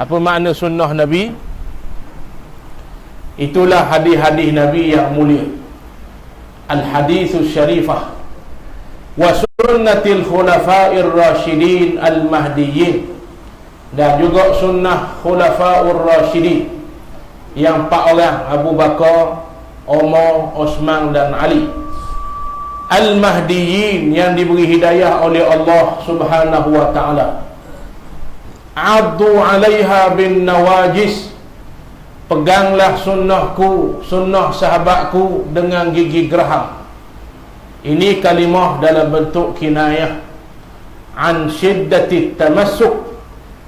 Apa makna sunnah Nabi? Itulah hadis-hadis Nabi yang mulia, al-haditsus syarifah wa sunnatil khulafa'ir rasyidin al-mahdiyyin, dan juga sunnah khulafa'ur rasyidin yang 4 orang, Abu Bakar, Umar, Osman dan Ali, al-mahdiyyin yang diberi hidayah oleh Allah Subhanahu wa ta'ala. Addu 'alaiha bin nawajis, peganglah sunnahku, sunnah sahabatku dengan gigi geraham. Ini kalimah dalam bentuk kinayah an syiddati tamassuk.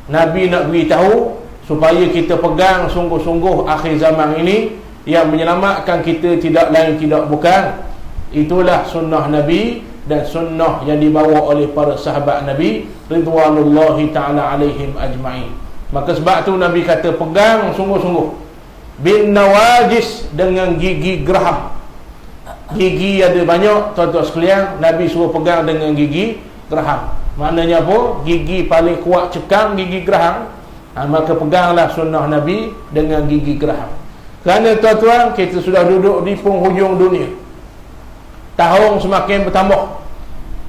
Nabi nak beritahu supaya kita pegang sungguh-sungguh akhir zaman ini. Yang menyelamatkan kita tidak lain tidak bukan, itulah sunnah Nabi dan sunnah yang dibawa oleh para sahabat Nabi ridwanullahi ta'ala alaihim ajma'in. Maka sebab tu Nabi kata pegang sungguh-sungguh bin nawajis, dengan gigi geraham. Gigi ada banyak, tuan-tuan sekalian, Nabi suruh pegang dengan gigi geraham. Maknanya apa? Gigi paling kuat cekam gigi geraham. Maka peganglah sunnah Nabi dengan gigi geraham. Kerana tuan-tuan, kita sudah duduk di penghujung dunia, tahun semakin bertambah.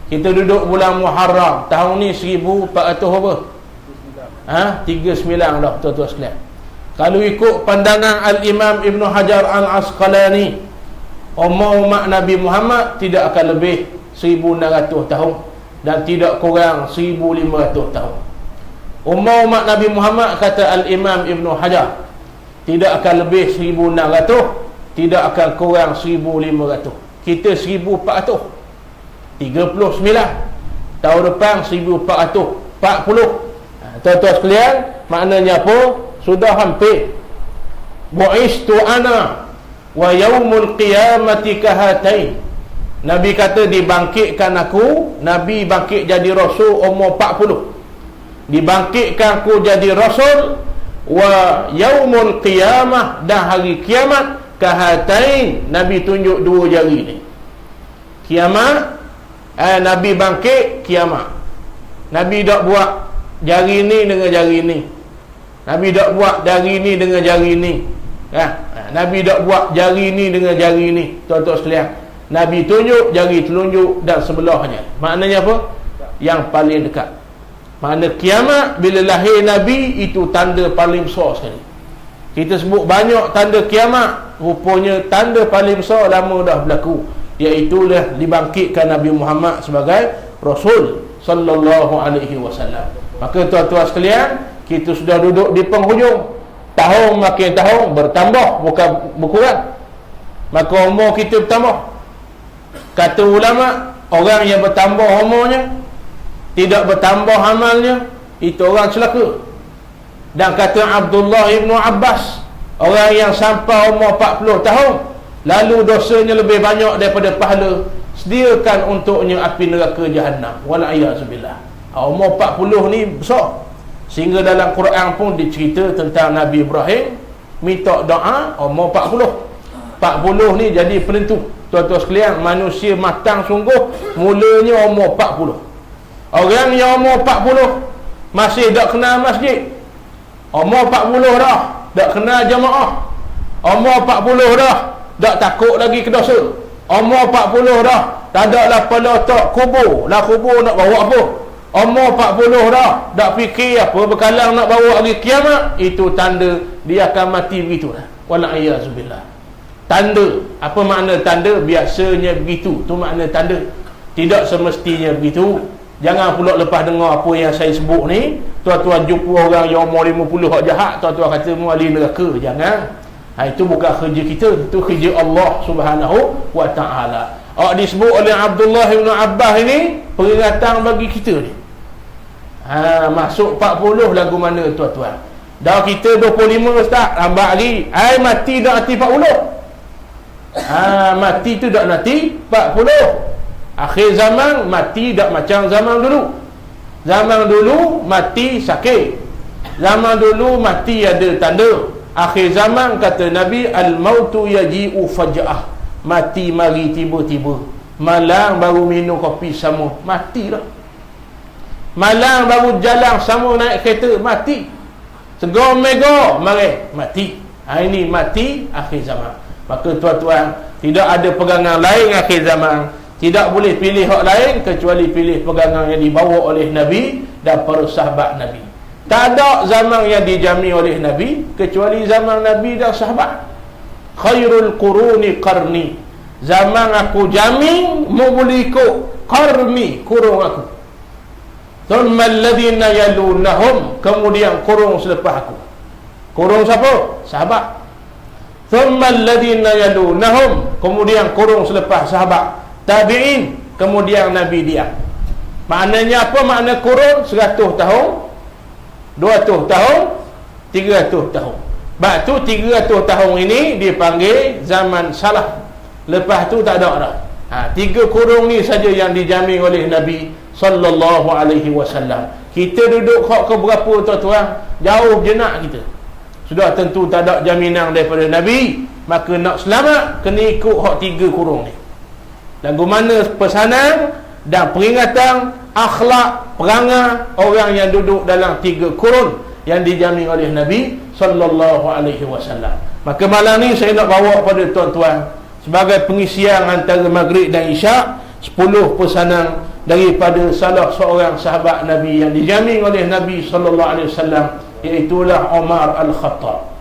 Kita duduk bulan Muharram, tahun ni 1400 apa? 39 dah tuan-tuan sekalian. Kalau ikut pandangan Al-Imam Ibn Hajar Al-Asqalani, umur umat Nabi Muhammad tidak akan lebih 1600 tahun dan tidak kurang 1500 tahun. Umur umat Nabi Muhammad, kata Al-Imam Ibn Hajar, tidak akan lebih 1600, tidak akan kurang 1500. Kita 1400, 39, tahun depan 1440. Tuan-tuan sekalian, maknanya apa? Sudah hampir. Bu'istu ana wa yaumul qiyamati kahatain. Nabi kata dibangkitkan aku, Nabi bangkit jadi Rasul umur 40. Dibangkitkan aku jadi Rasul, wa yaumul qiyamah, dan hari kiamat, kahatain, Nabi tunjuk 2 jari ni. Kiamat, Nabi bangkit, kiamat. Nabi tak buat jari ni dengan jari ni. Nabi tak buat jari ni dengan jari ni. Nabi tak buat jari ni dengan jari ni. Tuan-tuan sekalian, Nabi tunjuk jari telunjuk dan sebelahnya. Maknanya apa? Yang paling dekat. Makna kiamat bila lahir Nabi, itu tanda paling besar sekali. Kita sebut banyak tanda kiamat, rupanya tanda paling besar lama dah berlaku, iaitulah dibangkitkan Nabi Muhammad sebagai Rasul sallallahu alaihi wasallam. Maka tuan-tuan sekalian, kita sudah duduk di penghujung. Tahun makin tahun bertambah, bukan berkurang. Maka umur kita bertambah. Kata ulama, orang yang bertambah umurnya, tidak bertambah amalnya, itu orang celaka. Dan kata Abdullah ibn Abbas, orang yang sampai umur 40 tahun lalu dosanya lebih banyak daripada pahala, sediakan untuknya api neraka Jahannam. Wal'iyyazubillah. Umur 40 ni besar, sehingga dalam Quran pun dicerita tentang Nabi Ibrahim minta doa umur 40. 40 ni jadi penentu. Tuan-tuan sekalian, manusia matang sungguh mulanya umur 40. Orang yang umur 40 masih tak kenal masjid, umur 40 dah tak kenal jemaah, umur 40 dah tak takut lagi ke dosa, umur 40 dah tak ada lah pada otak kubur, lah kubur nak bawa apa, umur 40 dah tak fikir apa bekalang nak bawa hari kiamat. Itu tanda dia akan mati begitu lah. Wal'iyyazubillah. Tanda. Apa makna tanda? Biasanya begitu, tu makna tanda. Tidak semestinya begitu. Jangan pula lepas dengar apa yang saya sebut ni, tuan-tuan jumpa orang yang umur 50 hak jahat, tuan-tuan kata mu ahli neraka. Jangan. Itu bukan kerja kita, itu kerja Allah Subhanahu wa ta'ala. Disebut oleh Abdullah bin Abbas ini peringatan bagi kita ni. Masuk 40 lagu mana tuan-tuan? Dah kita 25 ustaz, lambat lagi. Mati dah nanti 40. Mati tu dah nanti 40. Akhir zaman mati tak macam zaman dulu. Zaman dulu mati sakit, zaman dulu mati ada tanda. Akhir zaman kata Nabi, al-mautu yaji'u faj'ah, mati mari tiba-tiba. Malang baru minum kopi sama, mati dah. Malang baru jalan sama naik kereta, mati. Segor mega mari mati. Ini mati akhir zaman. Maka tuan-tuan, tidak ada pegangan lain akhir zaman. Tidak boleh pilih hak lain kecuali pilih pegangan yang dibawa oleh Nabi dan para sahabat Nabi. Tak ada zaman yang dijamin oleh Nabi kecuali zaman Nabi dan sahabat. Khairul quruni qarni. Zaman aku jamin mau boleh ikut qarni, kurung aku. Thumma alladhina yalunahum, kemudian kurung selepas aku. Kurung siapa? Sahabat. Thumma alladhina yalunahum, kemudian kurung selepas sahabat. Tabi'in, kemudian Nabi dia. Maknanya apa makna kurun? 100 tahun, 200 tahun, 300 tahun. Sebab tu 300 tahun ini dipanggil zaman salah. Lepas tu tak ada dah. 3 kurung ni saja yang dijamin oleh Nabi sallallahu alaihi wasallam. Kita duduk hak ke berapa tuan-tuan? Jauh jenak kita. Sudah tentu tak ada jaminan daripada Nabi. Maka nak selamat kena ikut hak 3 kurung ni. Lagu mana pesanan dan peringatan, akhlak, perangai orang yang duduk dalam 3 kurun yang dijamin oleh Nabi sallallahu alaihi wasallam. Maka malam ni saya nak bawa pada tuan-tuan sebagai pengisian antara maghrib dan isyak 10 pesanan daripada salah seorang sahabat Nabi yang dijamin oleh Nabi sallallahu alaihi wasallam, iaitulah Umar Al-Khattab.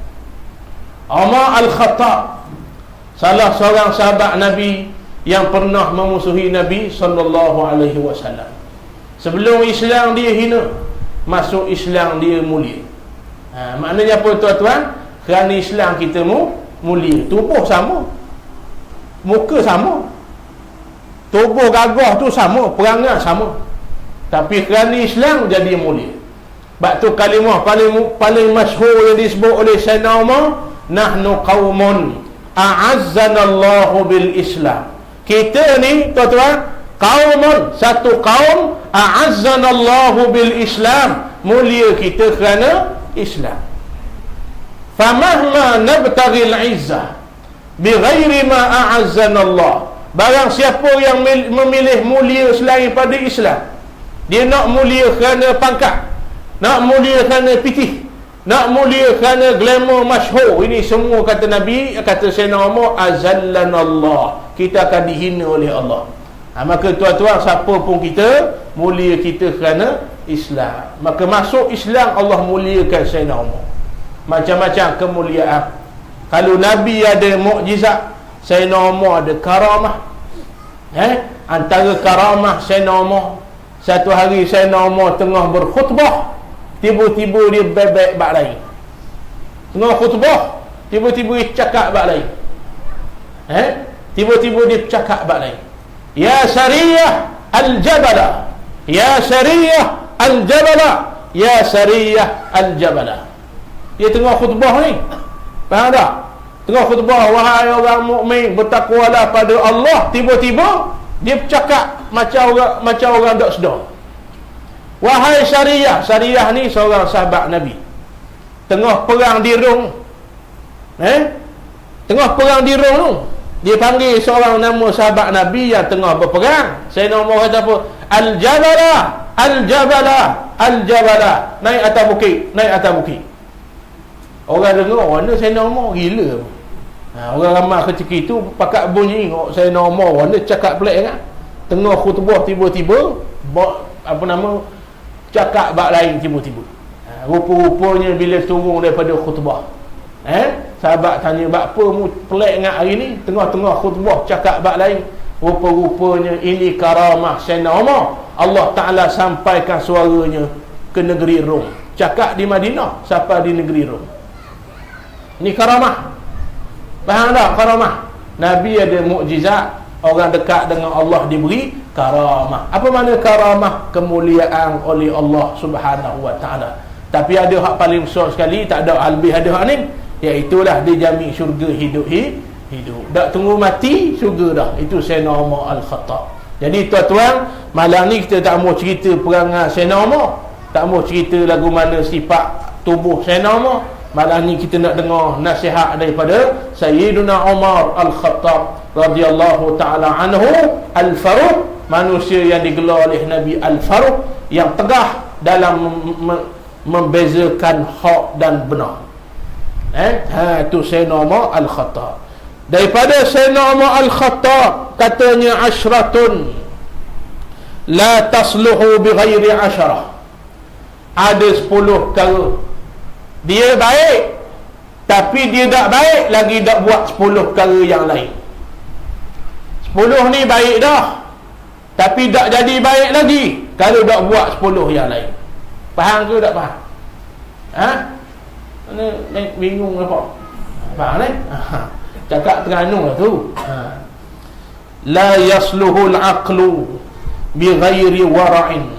Umar Al-Khattab salah seorang sahabat Nabi yang pernah memusuhi Nabi sallallahu alaihi wasallam. Sebelum Islam dia hina, masuk Islam dia mulia. Maknanya apa tuan-tuan? Kerana Islam kita mulia. Tubuh sama, muka sama, tubuh gagah tu sama, perangai sama, tapi kerana Islam jadi mulia. Sebab tu kalimah paling masyhur yang disebut oleh Sayyidina Umar, nahnu qaumun a'azzanallahu bil Islam. Kita ni tuan-tuan, qaumun, satu kaum, a'azzanallahu bil Islam, mulia kita kerana Islam. Famahma nabtaghil izzah bighairi ma a'azzanallah, barang siapa yang memilih mulia selain pada Islam, dia nak mulia kerana pangkat, nak mulia kerana pitih, nak mulia kerana glamour masyhur, ini semua kata Nabi, kata Sayyidina Umar, azallanallah, kita akan dihina oleh Allah. Maka tuan-tuan, siapa pun kita, mulia kita kerana Islam. Maka masuk Islam, Allah muliakan Sayyidina Umar. Macam-macam kemuliaan. Kalau Nabi ada mukjizat, Sayyidina Umar ada karamah. Antara karamah Sayyidina Umar, satu hari Sayyidina Umar tengah berkhutbah, tiba-tiba dia bebek bak lain. Tengah khutbah, tiba-tiba dia cakap bak lain. Tiba-tiba dia cakap bak lain. Ya Sariyah al-Jabala, ya Sariyah al-Jabala, ya Sariyah al-Jabala. Dia tengah khutbah ni, faham tak? Tengah khutbah, wahai orang mukmin, bertakwalah pada Allah. Tiba-tiba dia bercakap macam orang tak sedar. Wahai Sariyah, Sariyah ni seorang sahabat Nabi, tengah perang di Rom. Tengah perang di Rom tu, dia panggil seorang nama sahabat Nabi yang tengah berperang. Sayyidina Umar kata apa? Al-Jabala, Al-Jabala, Al-Jabala. Naik atas bukit, naik atas bukit. Orang dengar, mana Sayyidina Umar gila. Orang ramai ketika itu pakat bunyi, Sayyidina Umar mana cakap pelik kan. Tengah khutbah tiba-tiba cakap bak lain tiba-tiba. Rupa-rupanya bila turun daripada khutbah, sahabat tanya, bak apa mu pelik ingat hari ni, tengah-tengah khutbah cakap bak lain. Rupa-rupanya ini karamah Sayyidina Umar, Allah Ta'ala sampaikan suaranya ke negeri Rom. Cakap di Madinah sampai di negeri Rom. Ini karamah. Faham tak karamah? Nabi ada mukjizat, orang dekat dengan Allah diberi karamah. Apa makna karamah? Kemuliaan oleh Allah Subhanahu wa Ta'ala. Tapi ada hak paling besar sekali, tak ada lebih ada hak ni, iaitulah dia jamin syurga hidup. Tak tunggu mati, syurga dah. Itu Sayyidina Umar Al-Khattab. Jadi tuan-tuan, malam ni kita tak mau cerita perangai Sayyidina Umar, tak mau cerita lagu mana sifat tubuh Sayyidina Umar. Malam ni kita nak dengar nasihat daripada Sayyidina Umar Al-Khattab radhiyallahu ta'ala anhu, Al-Faruq, manusia yang digelar oleh Nabi Al-Faruq, yang tegah dalam membezakan hak dan benar. Itu Sayyidina Umar Al-Khattab. Daripada Sayyidina Umar Al-Khattab, katanya ashratun la tasluhu bighairi asharah. Ada 10 perkara dia baik, tapi dia tak baik lagi tak buat 10 perkara yang lain. 10 ni baik dah, tapi tak jadi baik lagi kalau tak buat 10 yang lain. Faham ke tak faham? Ni bingung apa? Faham ni? Cakap Terengganu lah tu. La yasluhul aqlu bi ghairi wara'in.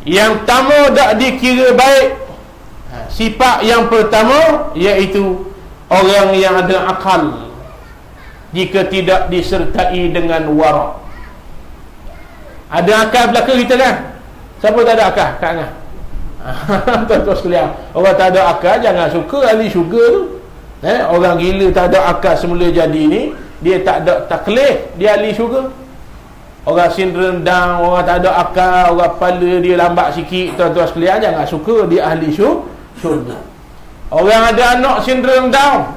Yang pertama tak dikira baik. Sifat yang pertama iaitu orang yang ada akal jika tidak disertai dengan wara'. Ada akal belakang kita kan? Siapa tak ada akal kat Angah? Tuan-tuan sekalian, orang tak ada akal jangan suka ahli syurga tu. Orang gila tak ada akal semula jadi ni, dia tak ada taklif, dia ahli syurga. Orang sindrom down, orang tak ada akal, orang kepala dia lambat sikit, tuan-tuan sekalian jangan suka dia ahli syurga. Orang ada anak sindrom down,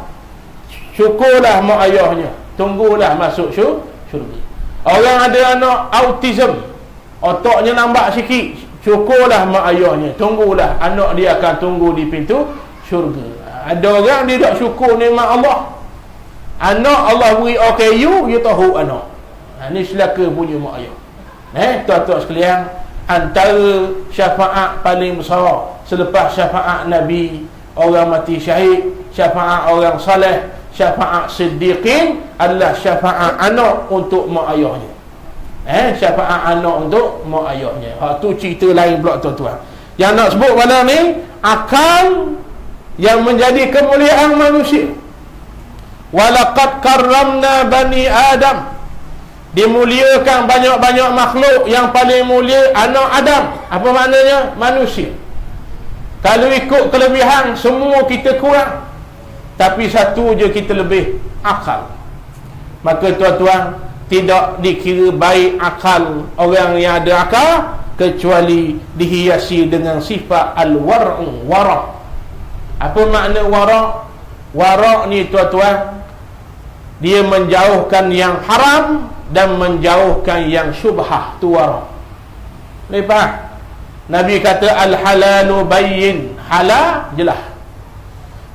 syukurlah mak ayahnya, tunggulah masuk syurga. Orang ada anak autism, otaknya lambat sikit, syukurlah mak ayahnya, tunggulah anak dia akan tunggu di pintu syurga. Ada orang dia tak syukur nikmat Allah. Anak Allah beri OKU, dia tahu anak. Ni selaka punya mak ayah. Tuan-tuan sekalian, antara syafaat paling besar selepas syafaat Nabi, orang mati syahid, syafaat orang saleh, syafaat siddiqin adalah syafaat anak untuk mak ayahnya. Syafaat anak untuk mak ayahnya. Tu cerita lain pula tuan-tuan. Yang nak sebut pada ni akal yang menjadi kemuliaan manusia. Walaqad karramna bani Adam. Dimuliakan banyak-banyak makhluk, yang paling mulia anak Adam. Apa maknanya? Manusia. Kalau ikut kelebihan, semua kita kurang, tapi satu je kita lebih, akal. Maka tuan-tuan, tidak dikira baik akal orang yang ada akal kecuali dihiasi dengan sifat al-war'u, wara'. Apa makna wara'? Wara' ni tuan-tuan, dia menjauhkan yang haram dan menjauhkan yang syubhah. Tu wara'. Lepas Nabi kata al-halalu bayyin, halal jelas,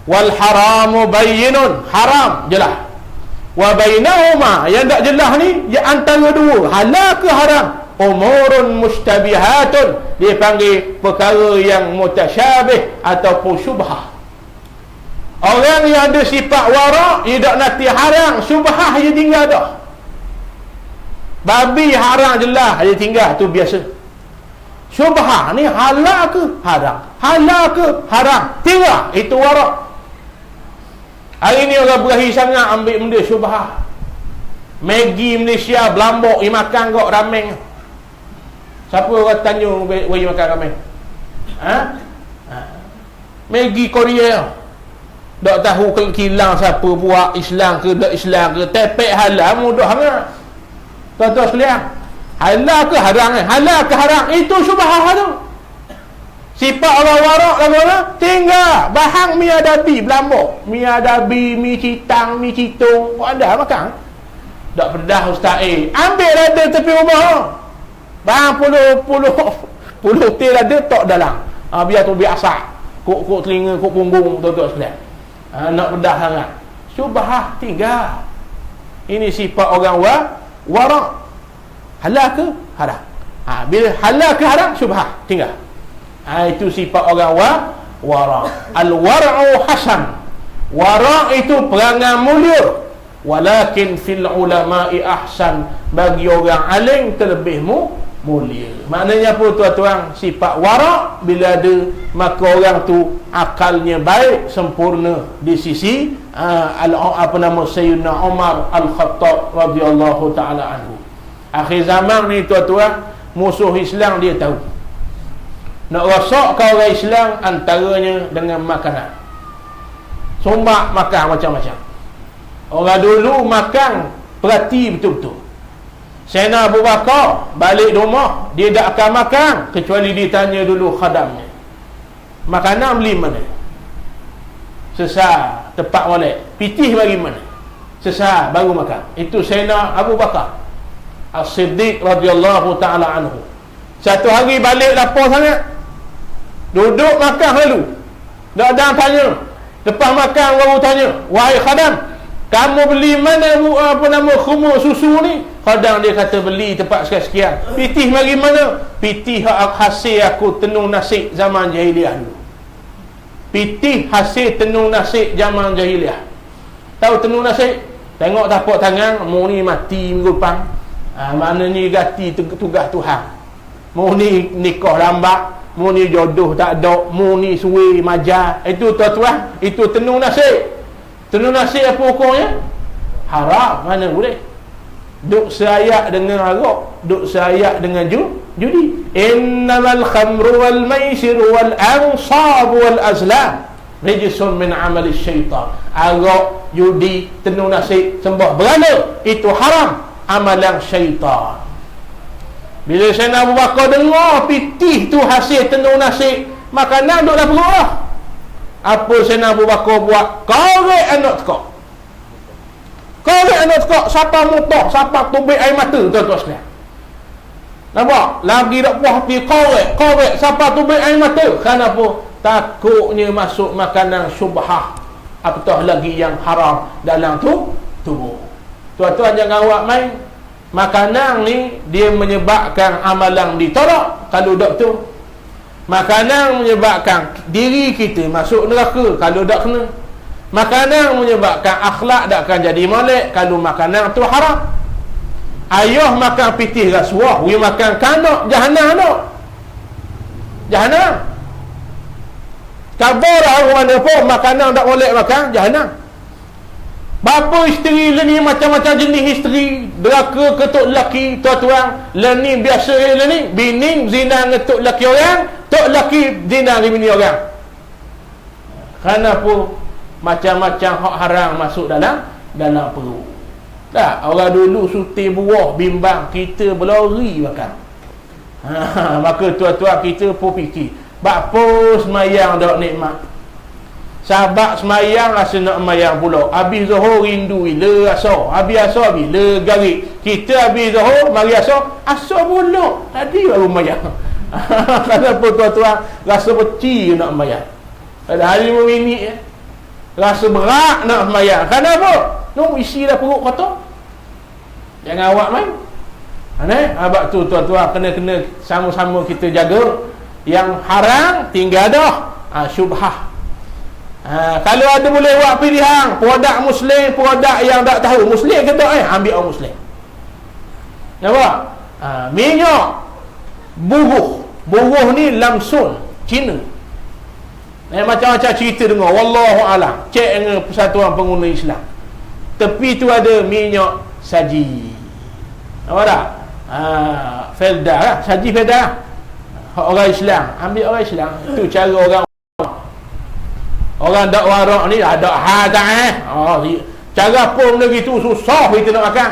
wal haramu bayyinun, haram jelas, wa bainahuma, yang tak jelas ni yang antara dua, halal ke haram, umurun mustabihatun, dia panggil perkara yang mutasyabih ataupun syubhah. Orang yang ada sifat wara', dia tak nanti haram, syubhah dia tinggal dah. Babi haram jelas dia tinggal, tu biasa. Syubhah ni halal ke haram, halal ke haram, tinggal, itu wara'. Hari ni orang berahi sangat ambil benda syubhah. Maggi Malaysia berlambok, dia makan kok ramen. Siapa orang Tanjung bagi makan ramen? Maggi Korea. Tak tahu kilang siapa buat, Islam ke tak Islam ke, tepek halal mudah sangat. Tuan-tuan sekalian, halal ke haram ni? Halal ke haram? Itu syubhah tu. Sifat orang warak lagu-lagu tinggal. Bahang mi adabi berlambok, mi adabi, mi citang, mi citung, kok ada makan? Tak pedah Ustaz ambil ada tepi rumah. Bahang puluh tel ada tok dalam. Biar tu biasa. Kok telinga, kok punggung, tuan-tuan sekalian. Nak pedah sangat. Syubhah tinggal. Ini sifat orang warak. Halal ke haram? Bila halal ke haram, syubhah tinggal. Itu sifat orang wara'. Al-wara'u hasan. Wara' itu perangai mulia. Walakin fil ulama'i ahsan. Bagi orang alim terlebih mulia. Maknanya apa tuan-tuan? Sifat wara' bila ada, maka orang tu akalnya baik, sempurna di sisi Sayyidina Umar Al-Khattab radhiyallahu ta'ala anhu. Akhir zaman ni tuan-tuan, musuh Islam dia tahu. Nak rosakkan orang Islam antaranya dengan makanan. Sumbak makan macam-macam. Orang dulu makan perhati betul-betul. Sayyidina Abu Bakar balik rumah, dia tak akan makan kecuali ditanya dulu khadamnya. Makanan beli mana? Sesar tempat molek. Pitih bagi mana? Sesar baru makan. Itu Sayyidina Abu Bakar As-Siddiq radhiyallahu ta'ala anhu. Satu hari balik lapar sangat, duduk makan lalu. Tak ada tanya. Lepas makan baru tanya, wahai khadam, kamu beli mana apa nama khumur susu ni? Khadam dia kata beli tempat sekian-sekian. Pitih bagi mana? Pitih hasil aku tenung nasi zaman jahiliah dulu. Pitih hasil tenung nasi zaman jahiliah. Tahu tenung nasi? Tengok tapak tangan, mu ni mati minggu depan. Mana ni ganti tugas Tuhan. Mu ni nikah lambat, mu ni jodoh tak ada, mu ni suwi majar. Itu tuan-tuan, itu tenung nasi. Tenung nasi apa hukumnya? Haram, mana boleh. Duk seayak dengan arak, duk seayak dengan judi. Innamal khamru wal maisir wal ansab wal azlam rijsun min amali syaitan. Arak, judi, tenung nasi, sembah berhala, itu haram, amalan syaitan. Bila Sayyidina Abu Bakar dengar pitih tu hasil tenung nasi, makanan duduklah perut lah. Apa Sayyidina Abu Bakar buat? Korek anak tekak. Korek anak tekak. Siapa mutak, siapa tubik air mata, tuan-tuan sekalian. Nampak? Lagi tak puas hati, korek. Siapa tubik air mata? Kenapa? Takutnya masuk makanan syubhah, apatah lagi yang haram dalam tubuh. Tuan-tuan jangan awak main. Makanan ni dia menyebabkan amalan ditolak kalau tak tu. Makanan menyebabkan diri kita masuk neraka kalau tak kena. Makanan menyebabkan akhlak tak akan jadi molek kalau makanan tu haram. Ayah makan pitih rasuah, we makan kanak, jahanam nak. Jahanam. Kabar orang mana pun makanan tak boleh makan, jahanam. Bapa isteri ni macam-macam jenis isteri, deraka ketuk lelaki, tuan-tuan. Ni biasa ni, bini zina dengan tok lelaki orang, tok lelaki zina dengan bini orang. Kenapa macam-macam hak haram masuk dalam perut? Tak, orang dulu suti buah bimbang, kita berlari makan. Maka tuan-tuan kita pun fikir, bapa semayang dak nikmat. Sahabat semayang rasa nak semayang pula. Habis Zuhur rindu bila asar. Habis asar bila garik. Kita habis Zuhur mari asar pula. Tadi baru semayang. Kenapa tuan-tuan rasa beci nak semayang? Ada hari 5 minit rasa berat nak semayang. Kenapa? Isi dah perut kotor. Jangan awak main. Sebab tu tuan-tuan kena sama-sama kita jaga. Yang haram tinggal dah. Syubhah. Kalau ada boleh buat pilihan produk Muslim, produk yang tak tahu Muslim ke tak, ambil orang Muslim. Nampak? Minyak buruh ni Lamsun Cina. Macam-macam cerita dengar, wallahu alam. Cek dengan Persatuan Pengguna Islam. Tepi tu ada minyak saji. Nampak tak? Felda lah, saji Felda. Orang Islam, ambil orang Islam. Itu cara orang dak warak ni ada cara pun begitu susah kita nak makan.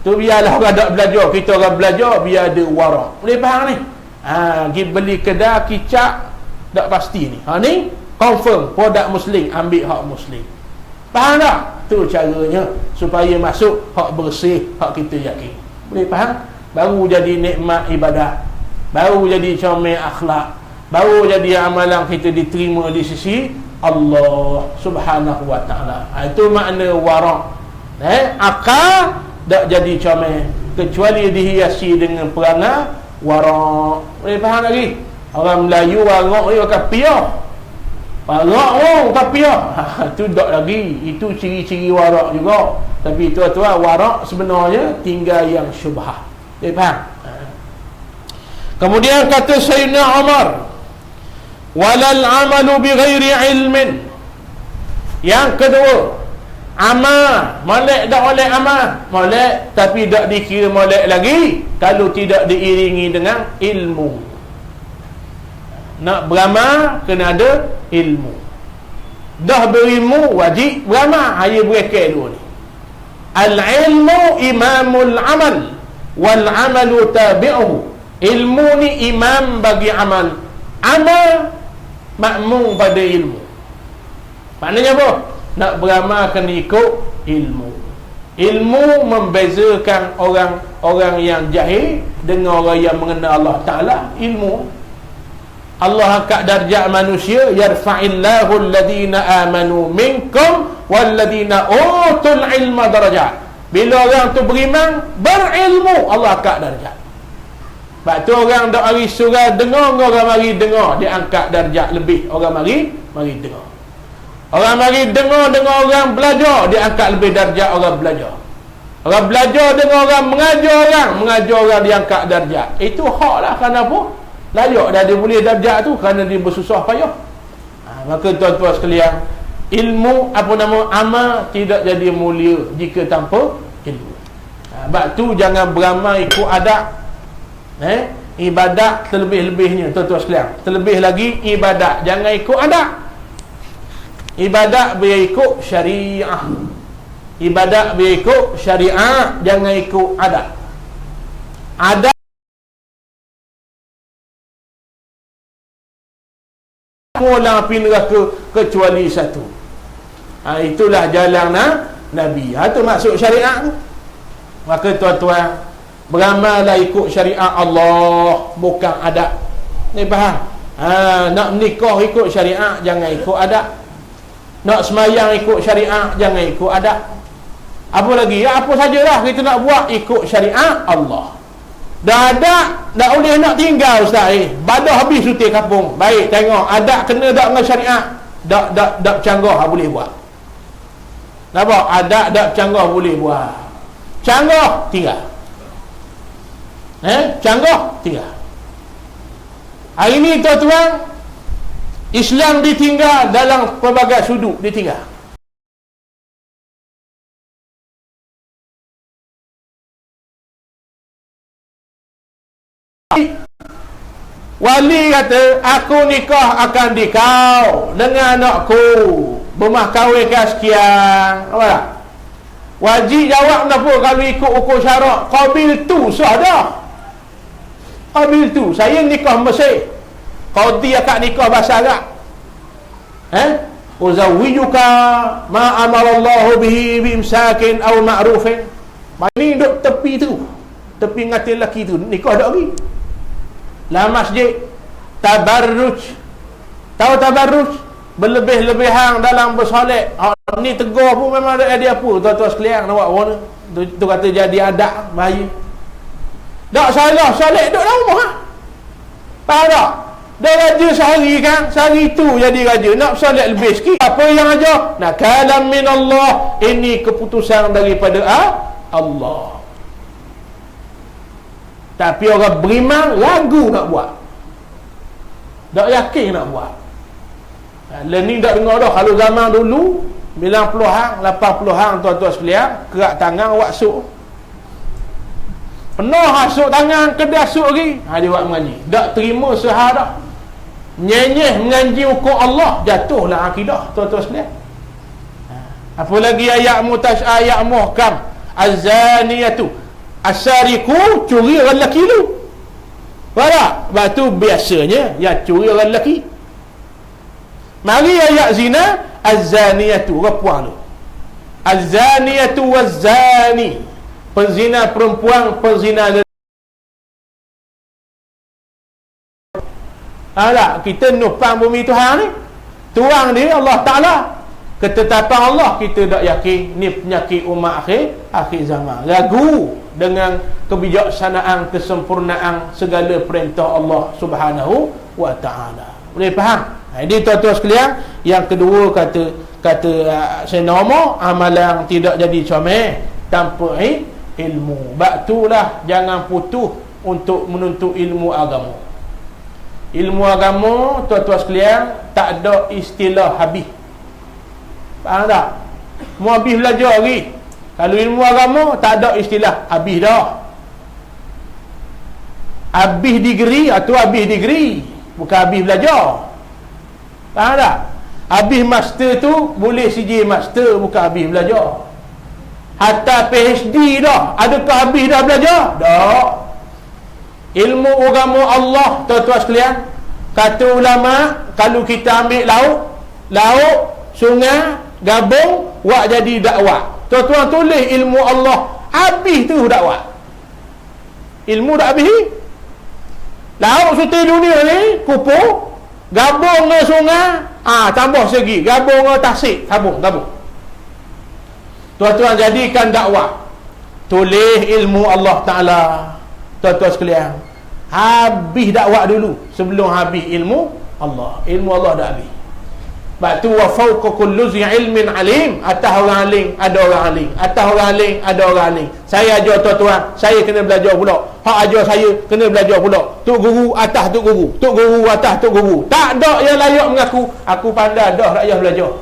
Tu biarlah orang dak belajar, kita orang belajar biar ada warak. Boleh faham ni? Pergi beli kedai kicap tak pasti ni. Ni confirm produk Muslim, ambil hak Muslim. Faham tak? Tu caranya supaya masuk hak bersih, hak kita yakin. Boleh faham? Baru jadi nikmat ibadat, baru jadi comel akhlak, baru jadi amalan kita diterima di sisi Allah Subhanahu wa ta'ala. Itu makna warak. Akal tak jadi comel kecuali dihiasi dengan perangai warak. Boleh faham lagi? Orang Melayu warak ni pakai piah. Warak pakai piah. Itu tak lagi. Itu ciri-ciri warak juga. Tapi tuan-tuan, warak sebenarnya tinggal yang syubhah. Boleh faham? Kemudian kata Sayyidina Umar, walal amalu bighairi ilmin. Yang kedua, amal molek tak molek amal? Molek, tapi tak dikira molek lagi kalau tidak diiringi dengan ilmu. Nak beramal kena ada ilmu. Dah berilmu wajib beramal. Hanya berkait dulu ni. Al-ilmu imamul amal wal amalu tabi'uhu. Ilmu ni imam bagi amal. Amal makmum pada ilmu. Maknanya apa? Nak beramal kena ikut ilmu. Ilmu membezakan orang yang jahil dengan orang yang mengenal Allah Ta'ala. Ilmu, Allah angkat darjat manusia, yarfa'illahu alladhina amanu minkum walladhina utul ilma darajat. Bila orang tu beriman, berilmu, Allah angkat darjat. Sebab tu orang dok mari surau dengar, orang mari dengar, dia angkat darjat lebih. Orang mari dengar. Orang mari dengar orang belajar, dia angkat lebih darjat orang belajar. Orang belajar dengan orang mengajar orang dia angkat darjat. Itu hak lah. Kenapa? Layak dah dia boleh darjat tu kerana dia bersusah payah. Maka tuan-tuan sekalian, ilmu amal tidak jadi mulia jika tanpa ilmu. Sebab tu jangan beramal ikut adat. Ibadat terlebih-lebihnya tuan-tuan sekalian. Terlebih lagi ibadat jangan ikut adat. Ibadat biar ikut syariah. Ibadat biar ikut syariah, jangan ikut adat. Adat orang api neraka kecuali satu. Itulah jalan Nabi. Itu maksud syariat tu. Maka tuan-tuan, beramallah ikut syariat Allah, bukan adat. Ni faham? Nak menikah ikut syariat, jangan ikut adat. Nak semayang ikut syariat, jangan ikut adat. Apa lagi? Apa sajalah kita nak buat ikut syariat Allah. Dah ada, tak boleh nak tinggal ustaz. Badah habis cuti kampung. Baik, tengok adat kena tak dengan syariat. Tak bercanggah boleh buat. Nampak? Adat tak bercanggah boleh buat. Canggah tinggal. Canggah tinggal. Hari ni tuan-tuan, Islam ditinggal dalam pelbagai sudut, ditinggal. Wali kata, aku nikah akan dikau dengan anakku, bermah kahwin ke sekian. Apa tak? Wajib jawab kenapa kalau ikut ukur syarak. Qabil tu sah dah. Qabil tu, saya nikah Mesir, qadi akad nikah bahasa Arab. Uzawwijuka ma amarallahu bihi bimsakin aw ma'rufin. Ini duduk tepi tu, tepi ngatil lelaki tu, nikah dak lagi. Lah masjid tabarruj. Tahu tabarruj? Berlebih-lebihan dalam bersolat. Ni tegur pun memang ada dia apa. Tuan-tuan sekalian nak buat warna. Tu kata jadi adat bahaya. Tak salah solat duduk dalam rumah. Faham tak? Dia raja sehari kan, sehari tu jadi raja. Nak solat lebih sikit. Apa yang ajar? Nak kalam min Allah. Ini keputusan daripada Allah. Tapi orang beriman ragu nak buat, tak yakin nak buat. Learning tak dengar dah. Kalau zaman dulu 90-an, 80-an tuan-tuan sekalian, kerak tangan waksuk, penuh hasuk tangan, kedai hasuk lagi. Dia buat mengaji, tak terima syahadah, nyenyeh mengaji hukum Allah, jatuhlah akidah tuan-tuan sekalian. Apa lagi ayat ayat muhkam, az-zaniyatu as-sariqu, curi orang lelaki tu. Faham tak? Sebab tu biasanya yang curi orang lelaki. Mari ayat zina, az-zaniyatu, perempuan tu. Az-zaniyatu waz-zani, penzina perempuan, penzina lelaki. Kita numpang bumi Tuhan ni, tuang dia Allah Ta'ala. Ketetapan Allah kita tak yakin. Ni penyakit umat akhir zaman. Ragu dengan kebijaksanaan, kesempurnaan segala perintah Allah Subhanahu wa Ta'ala. Boleh faham? Jadi tuan-tuan sekalian, yang kedua kata Sayyidina Umar, amalan tidak jadi comel tanpa ilmu. Sebab itulah jangan putus untuk menuntut ilmu agama. Ilmu agama tuan-tuan sekalian tak ada istilah habis. Faham tak? Mu habis belajar lagi. Kalau ilmu agama tak ada istilah habis dah. Habis degree atau habis degree, bukan habis belajar. Faham tak? Habis master tu boleh CJ master, bukan habis belajar. Hatta PhD dah, adakah habis dah belajar? Tak. Ilmu agama Allah tuan-tuan sekalian Kata ulama, kalau kita ambil laut, sungai, gabung, buat jadi dakwah. Tuan-tuan tulis ilmu Allah, habis tu dakwah. Ilmu dah habis. Laut suti dunia ni, kupu, gabung dengan sungai, tambah segi, gabung dengan tasik, tabung. Tuan-tuan jadikan dakwah. Tulis ilmu Allah Ta'ala. Tuan-tuan sekalian, habis dakwah dulu sebelum habis ilmu Allah. Ilmu Allah dah habis. Sebab tu wa fawqa kulli zi ilmin alim. Atas orang alim ada orang alim, atas orang alim ada orang alim. Saya ajar tuan-tuan, saya kena belajar pula. Hak ajar saya kena belajar pula. Tok guru atas tok guru, tok guru atas tok guru. Tak ada yang layak mengaku aku pandai dah rakyat belajar.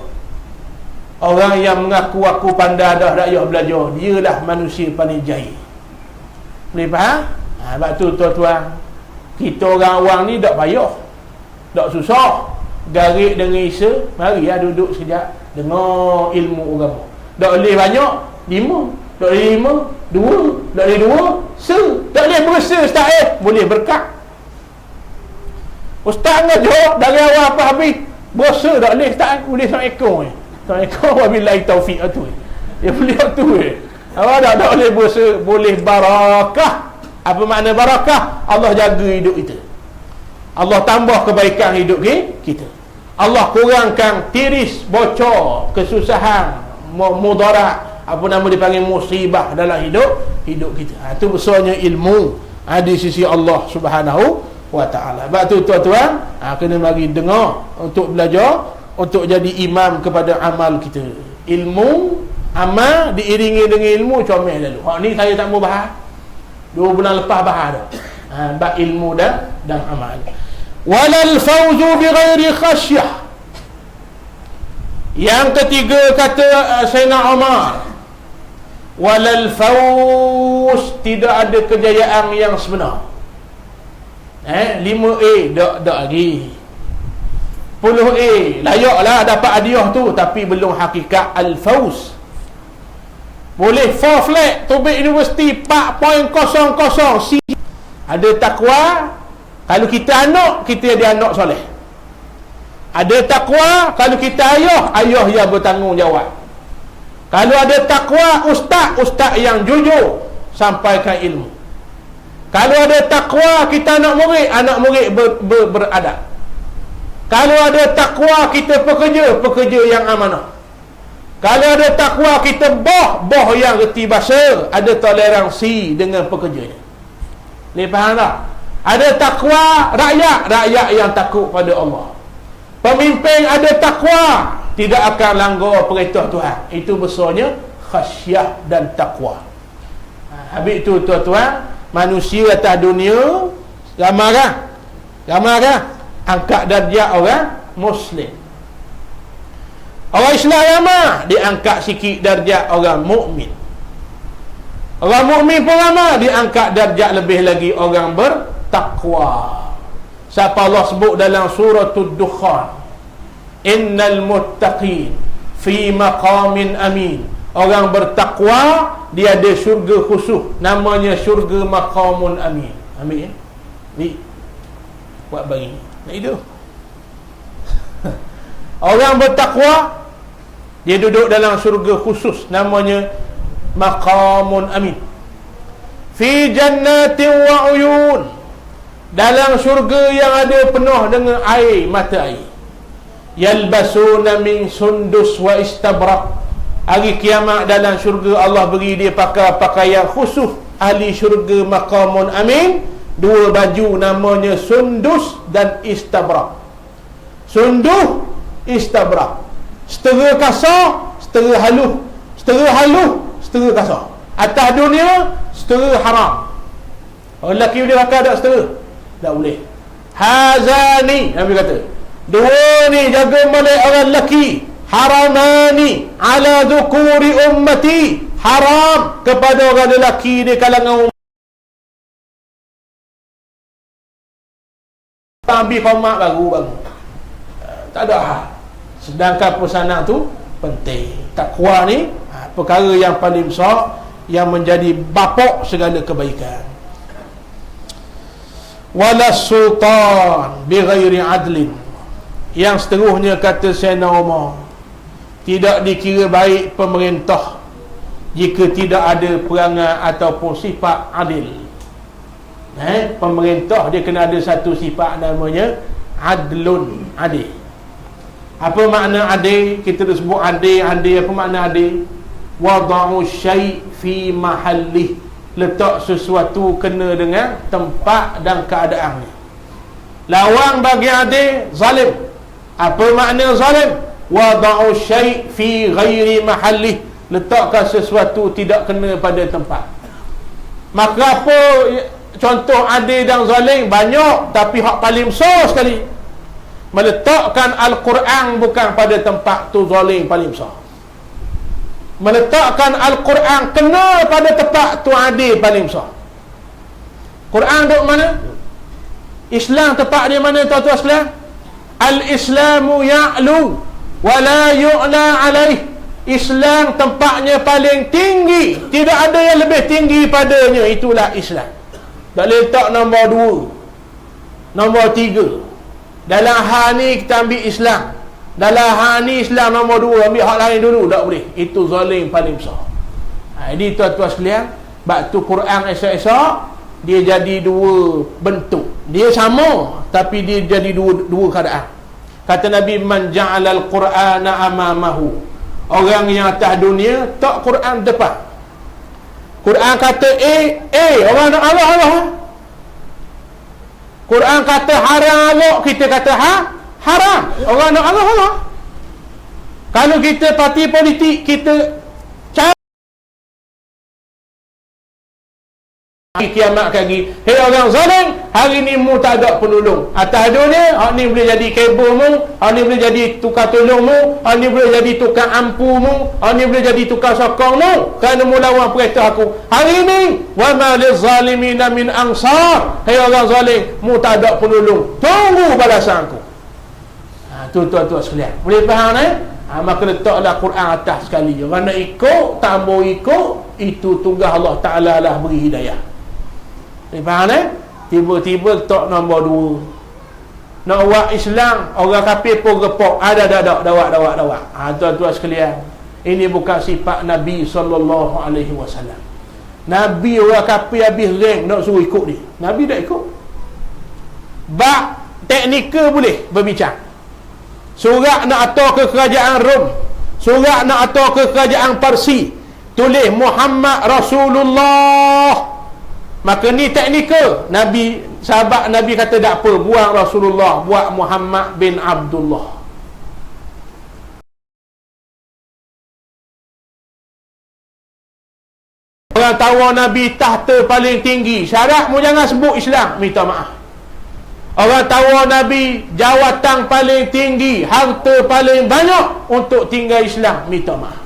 Orang yang mengaku aku pandai dah rakyat belajar, dialah manusia paling jahil. Boleh faham? Sebab tu tuan-tuan, kita orang awam ni tak payah, tak susah. Garik dengan Isa, mari duduk sekejap, dengar ilmu agama. Tak boleh banyak, 5. Tak boleh 5, 2. Tak boleh 2, se. Tak boleh bersa ustaz boleh berkat. Ustaz ngajar dari awal apa habis, bersa tak boleh ustaz, boleh sang ekor sang ekor wabillahi taufiq tu. Dia boleh tu awak tak boleh bersa, boleh barakah. Apa makna barakah? Allah jaga hidup kita, Allah tambah kebaikan hidup kita, Allah kurangkan tiris, bocor, kesusahan, mudarat, apa nama dipanggil musibah dalam hidup kita. Itu besarnya ilmu di sisi Allah Subhanahu wa ta'ala. Sebab tu tuan-tuan, kena mari dengar untuk belajar, untuk jadi imam kepada amal kita. Ilmu, amal diiringi dengan ilmu, comel lalu. Hak ni saya tak mau bahas, 2 bulan lepas bahas dah. Bab ilmu dan amal. Walal fawzu bi ghairi khasyah. Yang ketiga kata Sayyidina Umar, walal fawz, tidak ada kejayaan yang sebenar. 5A dak lagi. 10A layaklah dapat hadiah tu, tapi belum hakikat al-fawz. Boleh 4 flat Tobik University 4.00 C. Ada takwa, kalau kita anak, kita jadi anak soleh. Ada takwa, kalau kita ayah yang bertanggungjawab. Kalau ada takwa, ustaz yang jujur sampaikan ilmu. Kalau ada takwa, kita anak murid beradab. Kalau ada takwa, kita pekerja yang amanah. Kalau ada takwa, kita boh yang reti bahasa, ada toleransi dengan pekerjanya. Ni faham tak? Ada takwa rakyat yang takut pada Allah. Pemimpin ada takwa, tidak akan langgar perintah Tuhan. Itu besarnya khasyah dan takwa. Habis itu tuan-tuan, manusia atas dunia ramai kan? Angkat darjat orang Muslim. Orang Islam ramai, diangkat sikit darjat orang mukmin. Orang mukmin pun ramai, diangkat darjat lebih lagi orang bertakwa. Siapa Allah sebut dalam suratul Dukhan, innal muttaqin fi maqamin amin. Orang bertakwa, dia ada syurga khusus, namanya syurga maqamun amin. Ambil ni buat bagi nak hidup. Orang bertakwa, dia duduk dalam syurga khusus, namanya maqamun amin. Fi jannatin wa uyun, dalam syurga yang ada penuh dengan air, mata air. Yalbasuna min sundus wa istabrak. Hari kiamat dalam syurga Allah beri dia pakai pakaian khusus ahli syurga maqamun amin. 2 baju namanya sundus dan istabrak. Sundus, istabrak, setera kasar, setera halus, setera kasar. Atas dunia setera haram. Orang lelaki boleh pakai tak setera? Tak boleh. Hazani, Nabi kata, 2 ni jaga molek orang lelaki. Haramani ala dhukuri ummati, haram kepada orang lelaki di kalangan umat. Ambil format baru tak ada hal. Sedangkan pesanan tu penting. Takwa ni perkara yang paling besar, yang menjadi bapak segala kebaikan. wala sultan bighairi adlin. Yang seterusnya kata Sayyidina Umar, tidak dikira baik pemerintah jika tidak ada perangai ataupun sifat adil. Pemerintah dia kena ada satu sifat namanya adlun, adil. Apa makna adil? Kita dah sebut adil. Apa makna adil? Wada'u syai' fi mahallih, letak sesuatu kena dengan tempat dan keadaannya. Lawang bagi adil, zalim. Apa makna zalim? Wada'u syai' fi ghairi mahallih, letakkan sesuatu tidak kena pada tempat. Maka apa contoh adil dan zalim? Banyak, tapi hak paling besar sekali, meletakkan Al-Quran bukan pada tempat tu zalim paling besar. Meletakkan Al-Quran kena pada tempat tu adil paling besar. Quran duduk mana? Islam tempat dia mana tuan-tuan sekalian? Al-Islamu ya'lu wa la yu'la alaih. Islam tempatnya paling tinggi, tidak ada yang lebih tinggi padanya. Itulah Islam. Tak boleh letak nombor 2, nombor 3. Dalam hal ni kita ambil Islam, dalam hal ni Islam nombor 2, ambil hak lain dulu, tak boleh. Itu zalim paling besar. Jadi tuan-tuan sekalian, bab tu Quran esok-esok dia jadi dua bentuk. Dia sama, tapi dia jadi dua keadaan. Kata Nabi, man ja'alal Qur'ana amamahu, orang yang atas dunia tak Quran depan. Quran kata orang nak Allah. Quran kata haram Allah, kita kata haram. Orang nak Allah. Kalau kita parti politik, kita kiamat lagi, hei orang zalim, hari ni mu tak ada penolong atas dunia. Hak ni boleh jadi kabel mu, hak ni boleh jadi tukar tolong mu, hak ni boleh jadi tukar ampu mu, hak ni boleh jadi tukar sokong mu, kerana mu lawan perintah aku. Hari ni wa ma lizalimina min ansar, hei orang zalim, mu tak ada penolong, tunggu balasan aku. Tu tuan-tuan sekalian, boleh faham maka letaklah Quran atas sekali. Orang nak ikut, tak mau ikut, itu tugas Allah Ta'ala lah beri hidayah. Faham tiba-tiba letak nombor 2. Nak buat Islam, orang kafir pun repok. Dawak. Tuan-tuan sekalian, ini bukan sifat Nabi SAW. Nabi orang kafir habis rank nak suruh ikut dia, Nabi tak ikut. Bab teknikal boleh berbincang. Surat nak atur ke kerajaan Rom, surat nak atur ke kerajaan Parsi, tulis Muhammad Rasulullah. Maka ni teknikal. Sahabat Nabi kata tak apa, buang Rasulullah, buat Muhammad bin Abdullah. Orang tahu Nabi tahta paling tinggi, syarat mu jangan sebut Islam, minta maaf. Orang tahu Nabi jawatan paling tinggi, harta paling banyak, untuk tinggal Islam, minta maaf.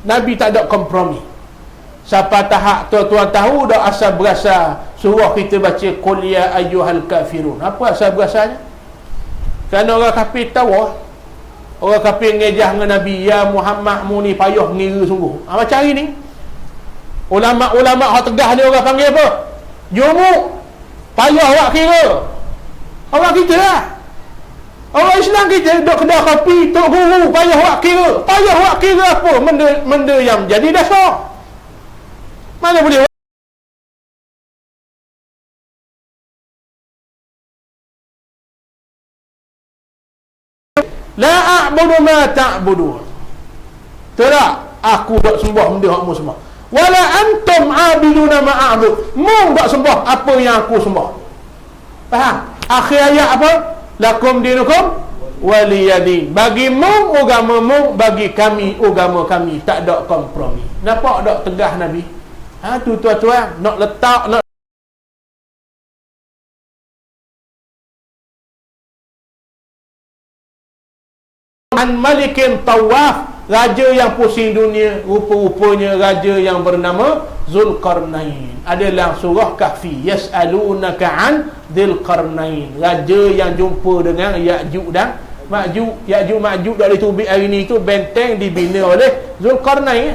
Nabi tak ada kompromi. Siapa tahap tuan-tuan tahu dah asal berasa surah kita baca qul ya ayyuhal kafirun. Apa asal berasanya? Kerana orang kafir tahu, orang kafir ngejah dengan Nabi, ya Muhammad mu ni payah ngira sungguh. Macam hari ni ulama-ulama hak tegah ni orang panggil apa? Jumuk. Payah awak kira. Orang kita lah, orang Islam kita duduk kedai kopi, tok guru, payah awak kira. Payah awak kira apa? Benda yang jadi dasar. Mana boleh la a'budu ma ta'budun. Tak, aku tak sembah benda hak mu sembah. Wala antum 'abiduna ma a'bud. Mu tak sembah apa yang aku sembah. Faham? Akhir ayat apa? Lakum dinukum waliyadin. Bagi mu agama mu, bagi kami agama kami. Tak ada kompromi. Nampak tak tegah Nabi? Tu tuan-tuan, nak letak, nak an malikin tawaf, raja yang pusing dunia, rupa-rupanya raja yang bernama Zulkarnain. Adalah surah Kahfi, yas'alunaka an Dzulqarnain, raja yang jumpa dengan Ya'juj dan Ma'juj. Ya'juj Ma'juj dak ditubik hari ni, itu benteng dibina oleh Zulkarnain.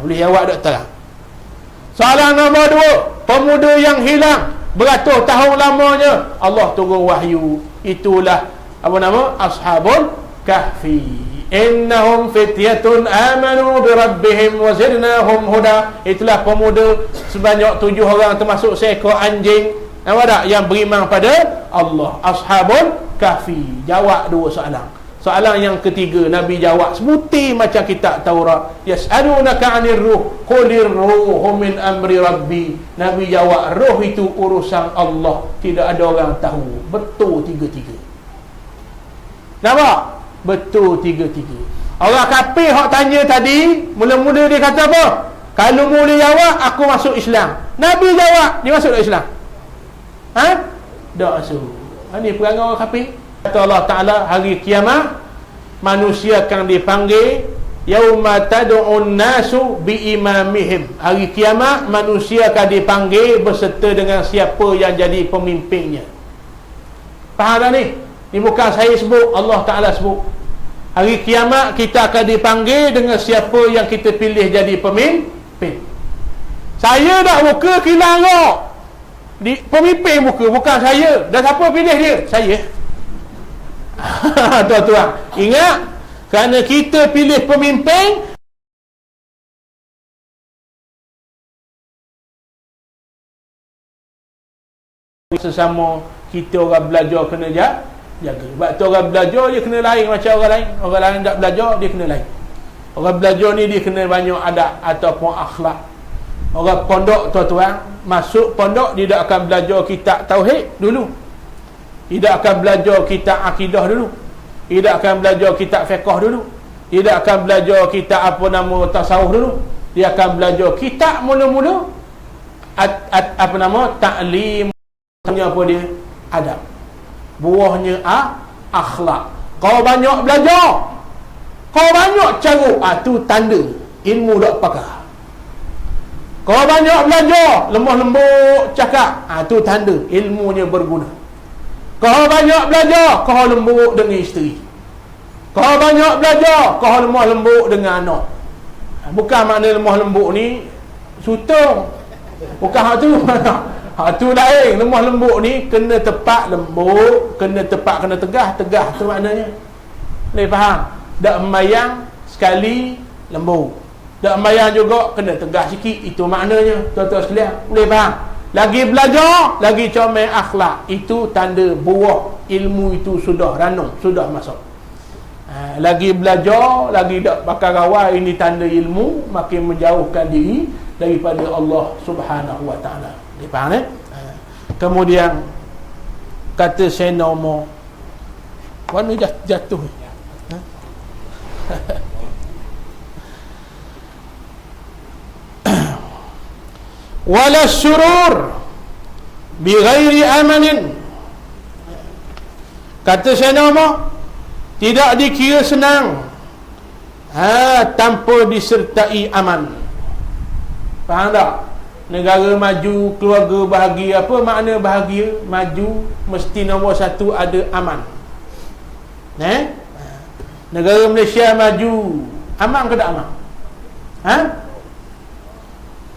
Boleh jawab tak terang? Soalan nombor 2, pemuda yang hilang beratus tahun lamanya, Allah turun wahyu. Itulah apa nama? Ashabul Kahfi. Innahum fityatun amanu bi rabbihim wa zidnahum huda. Itulah pemuda sebanyak 7 orang termasuk seekor anjing, apa tak, yang beriman pada Allah. Ashabul Kahfi. Jawab 2 soalan. Soalan yang ketiga Nabi jawab sebuti macam kitab Taurat. Yas'alunaka 'anir ruh qulir ruhu min amri rabbi. Nabi jawab roh itu urusan Allah, tidak ada orang tahu. Betul tiga-tiga. Nampak? Betul tiga-tiga. Orang kafir hak tanya tadi, mula-mula dia kata apa? Kalau mula jawab, aku masuk Islam. Nabi jawab, dia masuk Islam. Ha? Tak masuk. Ini perangai orang kafir. Kata Allah Ta'ala, hari kiamat manusia akan dipanggil yauma tad'un nasu bi imamihim. Hari kiamat manusia akan dipanggil berserta dengan siapa yang jadi pemimpinnya. Faham tak ni? Ini bukan saya sebut, Allah Ta'ala sebut. Hari kiamat kita akan dipanggil dengan siapa yang kita pilih jadi pemimpin. Saya dah muka kilang di pemimpin muka, bukan saya. Dan siapa pilih dia? Saya. Tuan-tuan, ingat, kerana kita pilih pemimpin, sesama kita orang belajar kena jaga. Sebab tu orang belajar dia kena lain macam orang lain. Orang lain tak belajar dia kena lain. Orang belajar ni dia kena banyak adab ataupun akhlak. Orang pondok, tuan-tuan, masuk pondok dia tak akan belajar kitab tauhid dulu. Dia tak akan belajar kitab akidah dulu. Dia tak akan belajar kitab fiqh dulu. Dia tak akan belajar kitab apa nama tasawuf dulu. Dia akan belajar kitab mula-mula apa nama ta'lim, apa dia? Adab. Buahnya akhlak. Kau banyak belajar, kau banyak carut, tu tanda ilmu tak pakar. Kau banyak belajar, lemah lembut cakap, tu tanda ilmunya berguna. Kau banyak belajar, kau lembut dengan isteri. Kau banyak belajar, kau lemah lembut dengan anak. Bukan makna lemah lembut ni sutong, bukan hak tu. Tu lain. Lemah lembut ni kena tepat lembut, kena tepat, kena tegah. Tegah tu maknanya, boleh faham? Tak membayang sekali lembut, tak membayang juga kena tegah sikit. Itu maknanya, tuan-tuan sekalian, boleh faham? Lagi belajar, lagi comel akhlak, itu tanda buah ilmu itu sudah ranum, sudah masuk. Lagi belajar, lagi tak pakai rawai, ini tanda ilmu makin menjauhkan diri daripada Allah Subhanahu wa ta'ala. Faham eh? Kemudian kata Sayyidina Umar, warna jatuh. Wala syurur bi ghairi amanin. Kata Sayyidina Umar, tidak dikira senang tanpa disertai aman. Faham tak? Negara maju, keluarga bahagia. Apa makna bahagia? Maju, mesti nombor satu ada aman. Negara Malaysia maju, aman ke tak aman?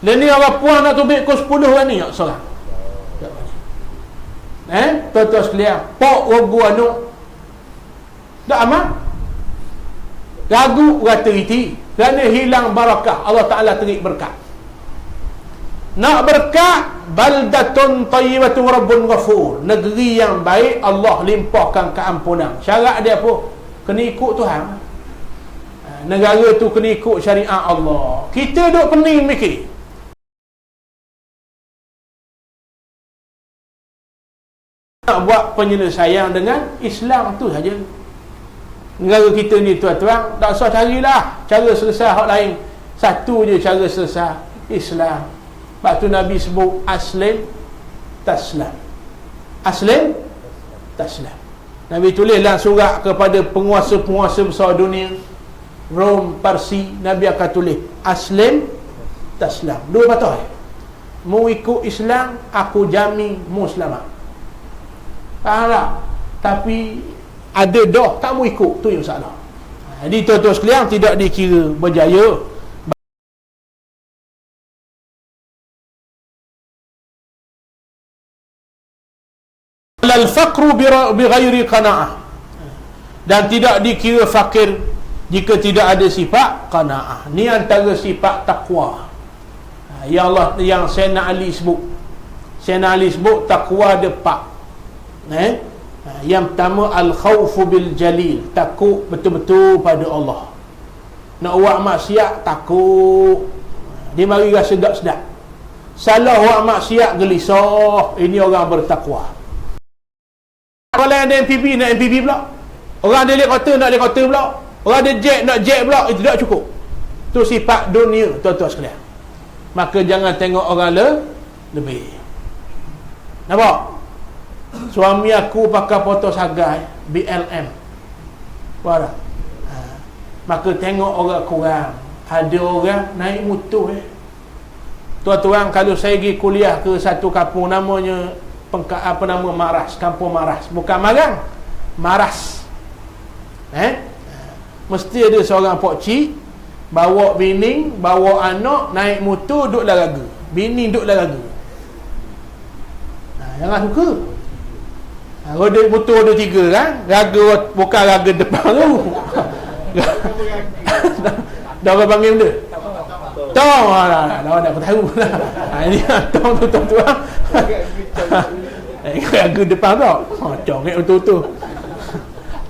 Dan ni orang puan nak tubik ke 10 orang ni seorang. Tuan-tuan sekalian, pok rogu anak tak aman. Ragu rata riti, kerana hilang barakah. Allah Ta'ala terik berkat. Nak berkat, baldatun tayyibatun rabbun ghafur, negeri yang baik, Allah limpahkan keampunan. Syarat dia apa? Kena ikut Tuhan. Negara tu kena ikut syariat Allah. Kita duk pening mikir, nak buat penyelesaian dengan Islam tu saja. Negara kita ni, tuan-tuan, tak usah carilah cara selesai hak lain. Satu je cara selesai, Islam. Sebab tu Nabi sebut aslim taslam. Aslim taslam. Nabi tulislah surat kepada penguasa-penguasa besar dunia, Rom, Parsi. Nabi akan tulis aslim taslam. Dua patah. Mu ikut Islam, aku jamin mu selamat. Faham tak? Tapi ada dah tak mau ikut, tu yang salah. Jadi tuan-tuan sekalian, tidak dikira berjaya faqru bi ghairi qanaah, dan tidak dikira fakir jika tidak ada sifat qanaah. Ni antara sifat takwa. Ya Allah, yang Sayyidina Ali sebut. Sayyidina Ali sebut takwa ada 4. Yang pertama al-khawfu bil jalil, takut betul-betul pada Allah. Nak buat maksiat takut, dia mari rasa sedap-sedap. Salah buat maksiat gelisah. Ini orang bertakwa. Kalau yang ada MPV nak MPV pula, orang ada helikopter nak helikopter pula, orang ada jet nak jet pula, itu tak cukup. Itu sifat dunia, tuan-tuan sekalian. Maka jangan tengok orang lebih. Nampak? Suami aku pakai foto sagai BLM. Faham tak? Maka tengok orang kurang. Ada orang naik motor. Tuan-tuan, kalau saya pergi kuliah ke satu kampung namanya Maras, kampung Maras, bukan Marang, Maras. Mesti ada seorang pokcik bawa bini, bawa anak, naik motor, duduk laga. Bini duduk laga. Jangan suka. Roda motor ada 3 kan? Raga bukan raga depan tu. Dah orang panggil benda? Tong. Dah aku tahu. Ini tong tu tuan-tuan. Raga depan tau. Congek betul-betul.